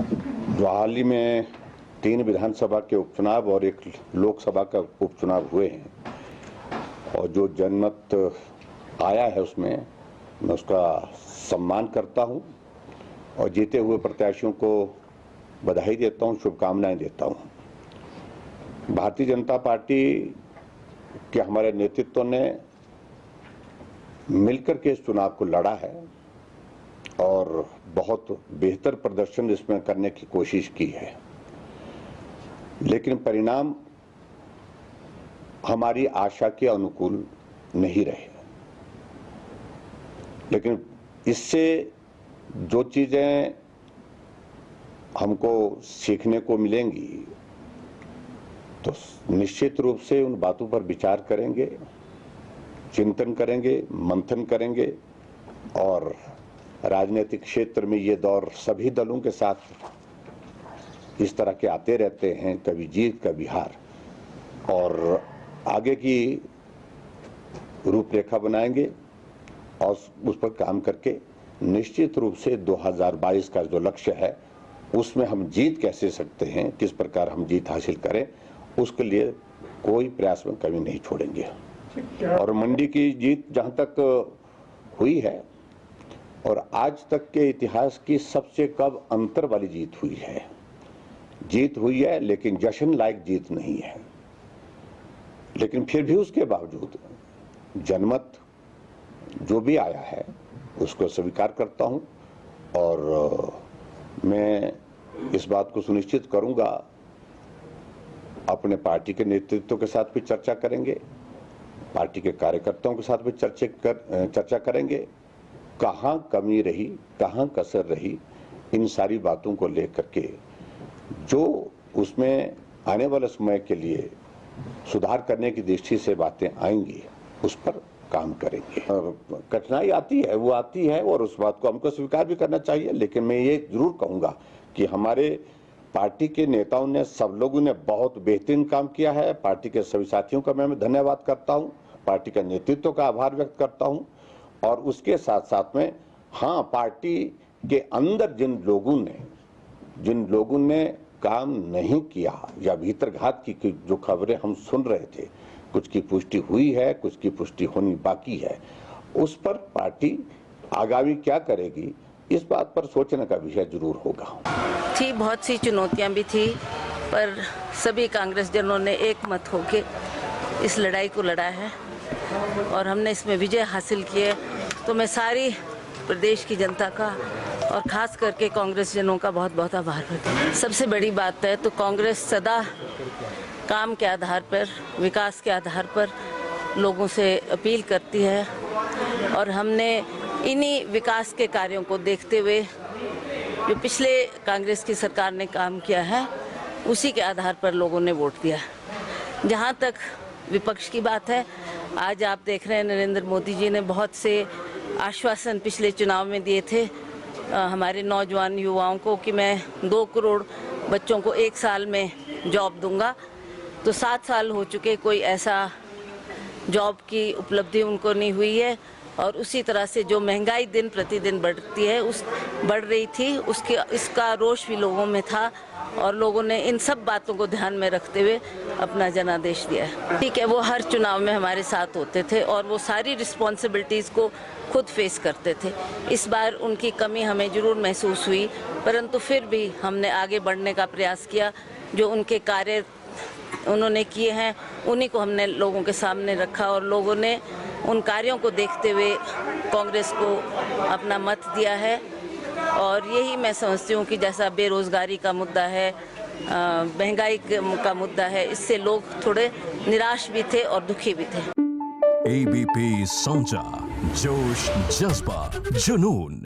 जो हाल ही में 3 विधानसभा के उपचुनाव और 1 लोकसभा का उपचुनाव हुए हैं और जो जनमत आया है उसमें मैं उसका सम्मान करता हूं और जीते हुए प्रत्याशियों को बधाई देता हूं, शुभकामनाएं देता हूं। भारतीय जनता पार्टी के हमारे नेतृत्व ने मिलकर के इस चुनाव को लड़ा है और बहुत बेहतर प्रदर्शन इसमें करने की कोशिश की है, लेकिन परिणाम हमारी आशा के अनुकूल नहीं रहे। लेकिन इससे जो चीजें हमको सीखने को मिलेंगी तो निश्चित रूप से उन बातों पर विचार करेंगे, चिंतन करेंगे, मंथन करेंगे और राजनीतिक क्षेत्र में ये दौर सभी दलों के साथ इस तरह के आते रहते हैं, कभी जीत कभी हार, और आगे की रूपरेखा बनाएंगे और उस पर काम करके निश्चित रूप से 2022 का जो लक्ष्य है उसमें हम जीत कैसे सकते हैं, किस प्रकार हम जीत हासिल करें, उसके लिए कोई प्रयास में कमी नहीं छोड़ेंगे। और मंडी की जीत जहां तक हुई है और आज तक के इतिहास की सबसे कम अंतर वाली जीत हुई है, लेकिन जश्न लायक जीत नहीं है। लेकिन फिर भी उसके बावजूद जनमत जो भी आया है उसको स्वीकार करता हूं और मैं इस बात को सुनिश्चित करूंगा, अपने पार्टी के नेतृत्व के साथ भी चर्चा करेंगे, पार्टी के कार्यकर्ताओं के साथ भी चर्चा करेंगे, कहां कमी रही, कहां कसर रही, इन सारी बातों को लेकर के जो उसमें आने वाले समय के लिए सुधार करने की दृष्टि से बातें आएंगी उस पर काम करेंगे। कठिनाई आती है, वो आती है और उस बात को हमको स्वीकार भी करना चाहिए, लेकिन मैं ये जरूर कहूंगा कि हमारे पार्टी के नेताओं ने, सब लोगों ने बहुत बेहतरीन काम किया है। पार्टी के सभी साथियों का मैं धन्यवाद करता हूं, पार्टी के नेतृत्व का आभार व्यक्त करता हूं और उसके साथ साथ में हाँ, पार्टी के अंदर जिन लोगों ने काम नहीं किया या भीतरघात की जो खबरें हम सुन रहे थे, कुछ की पुष्टि हुई है, कुछ की पुष्टि होनी बाकी है, उस पर पार्टी आगामी क्या करेगी इस बात पर सोचने का विषय जरूर होगा। थी बहुत सी चुनौतियां भी थी, पर सभी कांग्रेस जनों ने एक मत होके इस लड़ाई को लड़ा है और हमने इसमें विजय हासिल की है। तो मैं सारी प्रदेश की जनता का और खास करके कांग्रेस जनों का बहुत बहुत आभार करती हूँ। सबसे बड़ी बात है तो कांग्रेस सदा काम के आधार पर, विकास के आधार पर लोगों से अपील करती है और हमने इन्हीं विकास के कार्यों को देखते हुए जो पिछले कांग्रेस की सरकार ने काम किया है उसी के आधार पर लोगों ने वोट दिया। जहाँ तक विपक्ष की बात है, आज आप देख रहे हैं नरेंद्र मोदी जी ने बहुत से आश्वासन पिछले चुनाव में दिए थे हमारे नौजवान युवाओं को कि मैं 2 करोड़ बच्चों को 1 साल में जॉब दूंगा। तो 7 साल हो चुके, कोई ऐसा जॉब की उपलब्धि उनको नहीं हुई है और उसी तरह से जो महंगाई दिन प्रतिदिन बढ़ रही थी इसका रोष भी लोगों में था और लोगों ने इन सब बातों को ध्यान में रखते हुए अपना जनादेश दिया है। ठीक है, वो हर चुनाव में हमारे साथ होते थे और वो सारी रिस्पॉन्सिबिलिटीज़ को खुद फेस करते थे। इस बार उनकी कमी हमें जरूर महसूस हुई, परंतु फिर भी हमने आगे बढ़ने का प्रयास किया। जो उनके कार्य उन्होंने किए हैं उन्हीं को हमने लोगों के सामने रखा और लोगों ने उन कार्यों को देखते हुए कांग्रेस को अपना मत दिया है। और यही मैं समझती हूँ कि जैसा बेरोजगारी का मुद्दा है, महंगाई का मुद्दा है, इससे लोग थोड़े निराश भी थे और दुखी भी थे। ABP सोचा, जोश, जज्बा, जुनून।